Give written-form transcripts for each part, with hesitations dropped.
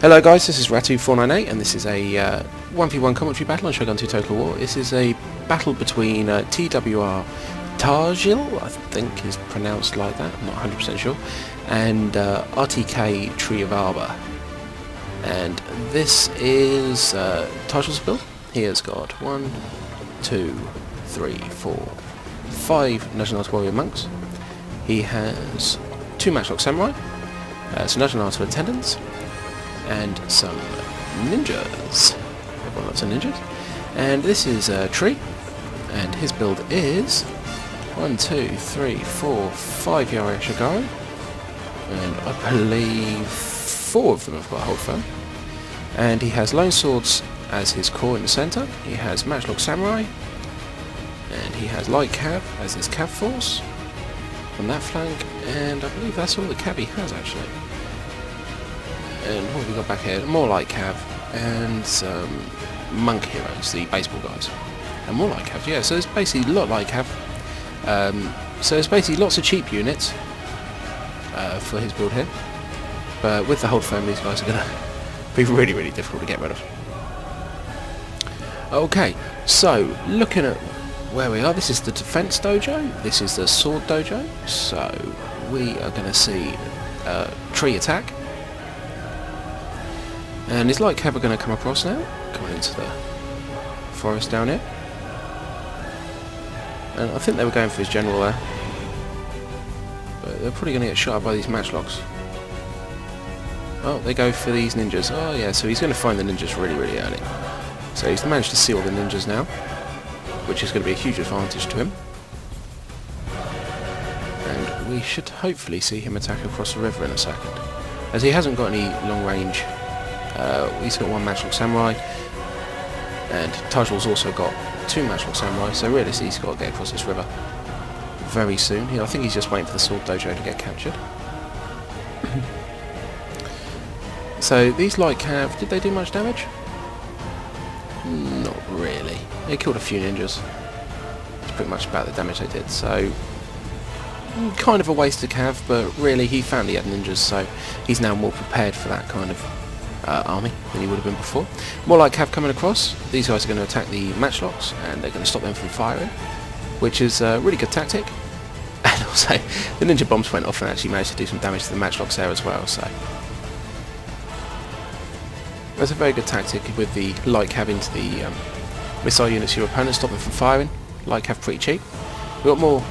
Hello guys, this is Ratu498 and this is a 1v1 commentary battle on Shogun 2 Total War. This is a battle between TWR TAJL, I think is pronounced like that, I'm not 100% sure, and RTK Tree of Arbor. And this is TAJL's build. He has got 1, 2, 3, 4, 5 National Warrior Monks. He has 2 Matchlock Samurai, some National attendants, and some ninjas. Everyone loves some ninjas. And this is a Tree, and his build is 1, 2, 3, 4, 5 Yara Shogun, and I believe 4 of them have got Hold Firm. And he has Lone Swords as his core in the centre. He has Matchlock Samurai, and he has Light Cav as his Cav force on that flank, and I believe that's all the Cav he has actually. And what have we got back here? More Light Cav and some Monk Heroes, the baseball guys. And more Light Cav, yeah, so it's basically a lot of Light Cav. So it's basically lots of cheap units for his build here. But with the Hold Firm, these guys are going to be really, really difficult to get rid of. Okay, so looking at where we are, this is the Defense Dojo, this is the Sword Dojo. So we are going to see Tree attack. And his Light Cav are going to come across now, coming into the forest down here. And I think they were going for his general there. But they're probably going to get shot by these matchlocks. Oh, they go for these ninjas. Oh yeah, so he's going to find the ninjas really, really early. So he's managed to see all the ninjas now, which is going to be a huge advantage to him. And we should hopefully see him attack across the river in a second. As he hasn't got any long range. He's got 1 Matchlock Samurai, and TAJL's also got 2 Matchlock Samurai, so realistically he's got to get across this river very soon. I think he's just waiting for the Sword Dojo to get captured. So these Light Cav, did they do much damage? Not really. They killed a few ninjas. That's pretty much about the damage they did, so kind of a wasted Cav, but really he found he had ninjas, so he's now more prepared for that kind of army than he would have been before. More Light Cav coming across. These guys are going to attack the matchlocks and they're going to stop them from firing, which is a really good tactic. And also the ninja bombs went off and actually managed to do some damage to the matchlocks there as well, so that's a very good tactic with the Light Cav into the missile units of your opponent, stop them from firing. Light Cav pretty cheap. We've got more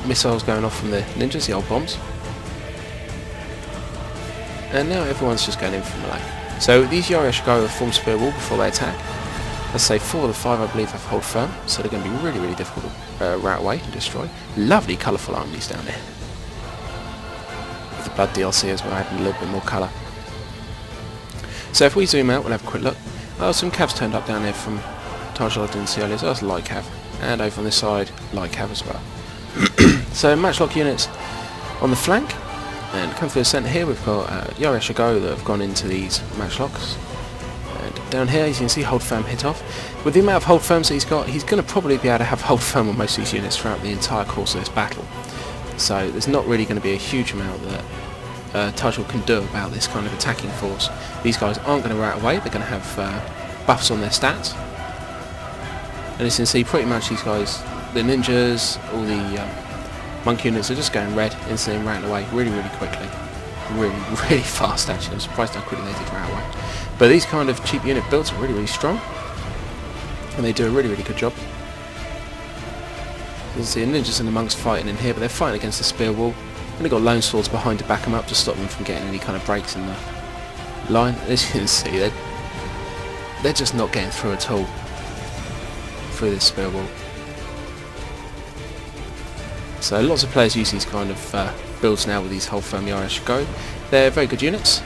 missiles going off from the ninjas, the old bombs. And now everyone's just going in from melee. So these Yara Shogun have formed spear wall before they attack. Let's say 4 of the 5 I believe have Hold Firm, so they're going to be really, really difficult to rout away and destroy. Lovely colourful armies down there. With the Blood DLC as well, adding a little bit more colour. So if we zoom out, we'll have a quick look. Oh, some Cavs turned up down there from TAJL I didn't see earlier, so that's Light Cav. And over on this side, Light Cav as well. So Matchlock units on the flank. And come through the centre here, we've got Yara Shogun that have gone into these matchlocks. And down here, as you can see, Hold Firm hit off. With the amount of Hold Firms that he's got, he's going to probably be able to have Hold Firm on most of these units throughout the entire course of this battle. So there's not really going to be a huge amount that TAJL can do about this kind of attacking force. These guys aren't going to rout away, they're going to have buffs on their stats. And as you can see, pretty much these guys, the ninjas, all the monk units are just going red, instantly and routing away really, really quickly. Really, really fast actually. I'm surprised how quickly they did rout away. But these kind of cheap unit builds are really, really strong. And they do a really, really good job. You can see the ninjas and the monks fighting in here, but they're fighting against the spear wall. And they've got Lone Swords behind to back them up to stop them from getting any kind of breaks in the line. As you can see, they're just not getting through at all through this spear wall. So lots of players use these kind of builds now with these Hold Firm Yara Shogun. They're very good units.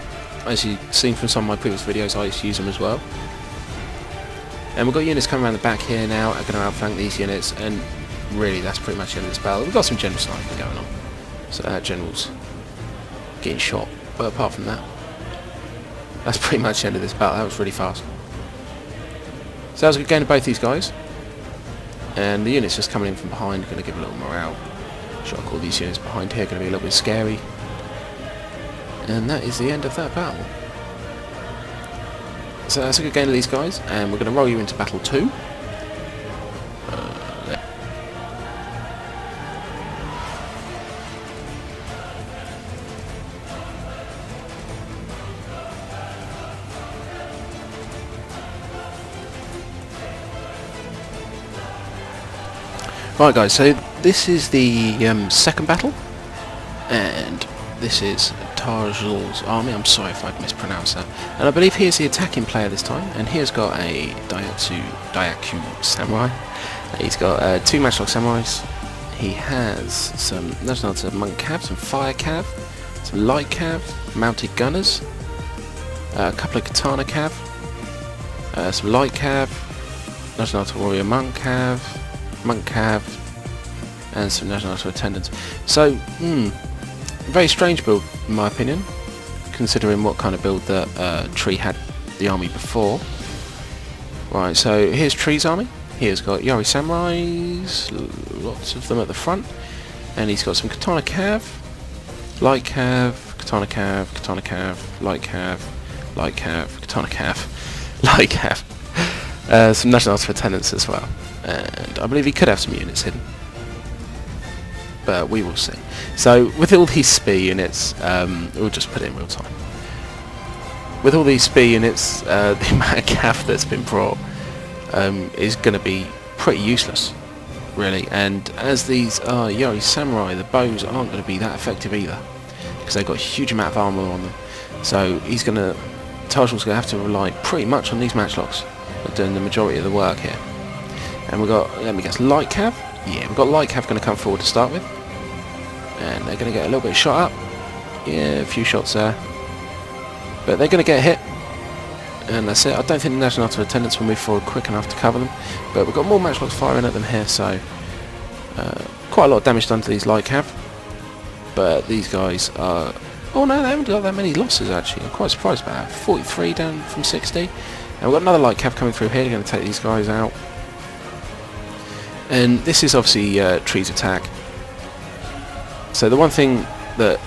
As you've seen from some of my previous videos, I used to use them as well. And we've got units coming around the back here now, are going to outflank these units, and really that's pretty much the end of this battle. We've got some general sniping going on, so that general's getting shot, but apart from that, that's pretty much the end of this battle. That was really fast. So that was a good game of both these guys, and the units just coming in from behind, going to give a little morale. Shock all these units behind here, going to be a little bit scary. And that is the end of that battle. So that's a good game of these guys, and we're going to roll you into battle 2. Right guys, so this is the second battle, and this is TAJL's army. I'm sorry if I've mispronounced that. And I believe he is the attacking player this time, and he has got a Daiyaku Samurai. He's got 2 Matchlock Samurais. He has some Nationality Monk Cav, some Fire Cav, some Light Cav, Mounted Gunners, a couple of Katana Cav, some Light Cav, Nationality Warrior Monk Cav, Monk Cav, and some Nationality Attendants. So, very strange build in my opinion, considering what kind of build that Tree had the army before. Right, so here's Tree's army. He has got Yari Samurais, lots of them at the front, and he's got some Katana Cav, Light Cav, Katana Cav, Katana Cav, Light Cav, Light Cav, Katana Cav, Light Cav, some Nationality Attendants as well. And I believe he could have some units hidden, but we will see. So with all these spear units, we'll just put it in real time. With all these spear units, the amount of cav that's been brought is going to be pretty useless, really. And as these are Yari Samurai, the bows aren't going to be that effective either, because they've got a huge amount of armour on them. So TAJL's going to have to rely pretty much on these matchlocks for doing the majority of the work here. And we've got, let me guess, Light Cav? Yeah, we've got Light Cav going to come forward to start with. And they're going to get a little bit shot up. Yeah, a few shots there. But they're going to get hit. And that's it. I don't think the Nationality Attendants will move forward quick enough to cover them. But we've got more matchlocks firing at them here, so quite a lot of damage done to these Light Cav. But these guys are... Oh no, they haven't got that many losses actually. I'm quite surprised about that. 43 down from 60. And we've got another Light Cav coming through here. They're going to take these guys out. And this is obviously Tree's attack. So the one thing that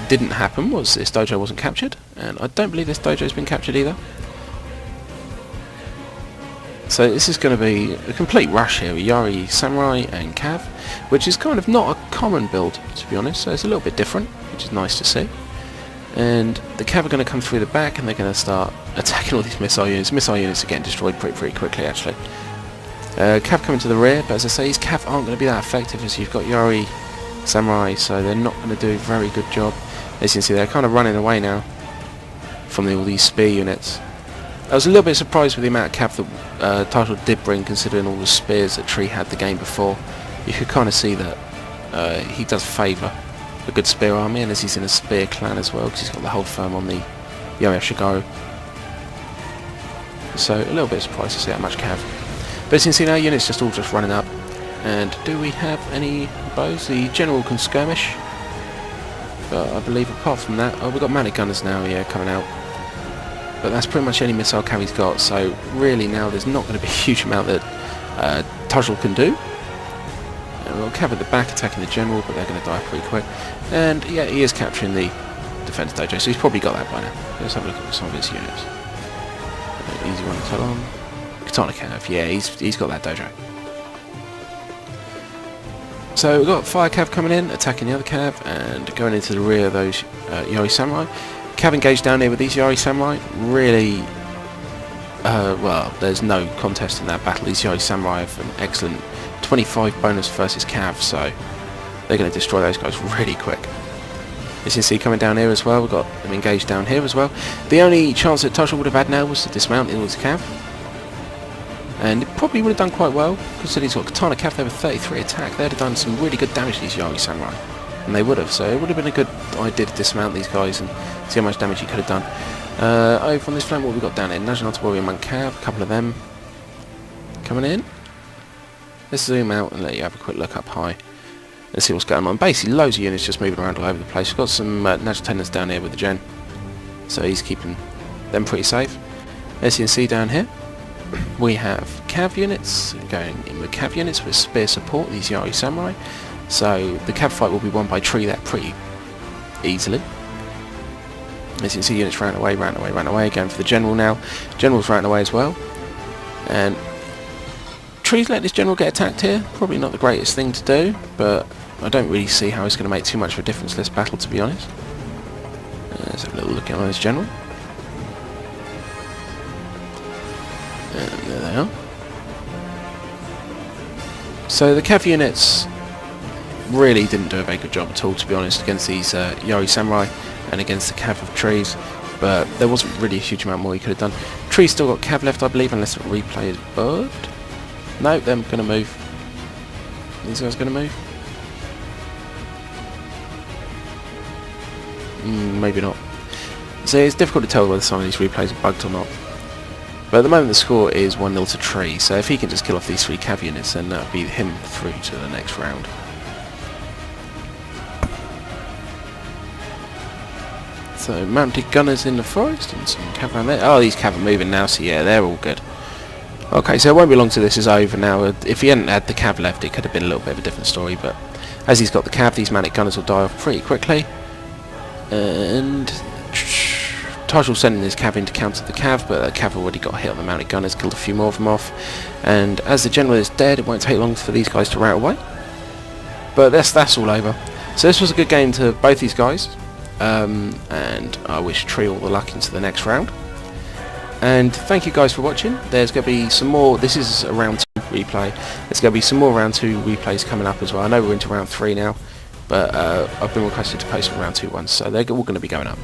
didn't happen was this dojo wasn't captured, and I don't believe this dojo's been captured either. So this is going to be a complete rush here with Yari Samurai and Cav, which is kind of not a common build, to be honest, so it's a little bit different, which is nice to see. And the Cav are going to come through the back, and they're going to start attacking all these missile units. Missile units are getting destroyed pretty quickly actually. Cav coming to the rear, but as I say, these Cav aren't going to be that effective as you've got Yari Samurai, so they're not going to do a very good job. As you can see, they're kind of running away now from all these spear units. I was a little bit surprised with the amount of Cav that TAJL did bring, considering all the spears that Tree had the game before. You could kind of see that he does favour a good spear army, and as he's in a spear clan as well, because he's got the hold firm on the Yari Shogun. So a little bit surprised to see that much Cav. But as you can see now, units just all just running up. And do we have any bows? The general can skirmish. But I believe apart from that, oh, we've got mounted gunners now, yeah, coming out. But that's pretty much any missile cav he's got. So really now there's not going to be a huge amount that TAJL can do. And we'll cav at the back attacking the general, but they're going to die pretty quick. And yeah, he is capturing the defense dojo, so he's probably got that by now. Let's have a look at some of his units. Easy one to tell on. Katana Cav, yeah, he's got that dojo. So we've got Fire Cav coming in, attacking the other Cav, and going into the rear of those Yari Samurai. Cav engaged down here with these Yari Samurai. Really, well, there's no contest in that battle. These Yari Samurai have an excellent 25 bonus versus Cav, so they're going to destroy those guys really quick. As you can see coming down here as well, we've got them engaged down here as well. The only chance that TAJL would have had now was to dismount in with Cav. And it probably would have done quite well, considering he's got Katana Cav there with 33 attack. They'd have done some really good damage to these Yari Samurai. And they would have, so it would have been a good idea to dismount these guys and see how much damage he could have done. Over on this flank, what we've got down here, Nationality Warrior Monk Cav, a couple of them coming in. Let's zoom out and let you have a quick look up high and see what's going on. Basically, loads of units just moving around all over the place. We've got some National Attendants down here with the Gen, so he's keeping them pretty safe. As you can see down here, we have Cav units going in with Cav units with spear support, these Yari Samurai. So the Cav fight will be won by Tree there pretty easily. As you can see, units ran away, going for the general now. General's ran away as well. And Tree's let this general get attacked here. Probably not the greatest thing to do, but I don't really see how it's going to make too much of a difference in this battle, to be honest. Let's have a little look at this general. And there they are. So the cav units really didn't do a very good job at all, to be honest, against these Yari Samurai and against the cav of Trees, but there wasn't really a huge amount more you could have done. Trees still got cav left, I believe, unless it replayed bird. No, they're going to move. These guys going to move? Maybe not. So it's difficult to tell whether some of these replays are bugged or not. But at the moment the score is 1-0 to Tree, so if he can just kill off these 3 cav units, then that'll be him through to the next round. So mounted gunners in the forest and some cav around there. Oh, these cav are moving now, so yeah, they're all good. Okay, so it won't be long till this is over now. If he hadn't had the cav left, it could have been a little bit of a different story, but as he's got the cav, these mounted gunners will die off pretty quickly. And TAJL sending his cav in to counter the cav, but the cav already got hit on the mounted gunners, killed a few more of them off. And as the general is dead, it won't take long for these guys to rout away. But that's all over. So this was a good game to both these guys. And I wish Tree all the luck into the next round. And thank you guys for watching. There's going to be some more. This is a round 2 replay. There's going to be some more round 2 replays coming up as well. I know we're into round 3 now, but I've been requested to post some round 2 ones, so they're all going to be going up.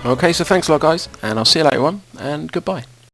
Okay, so thanks a lot guys, and I'll see you later on, and goodbye.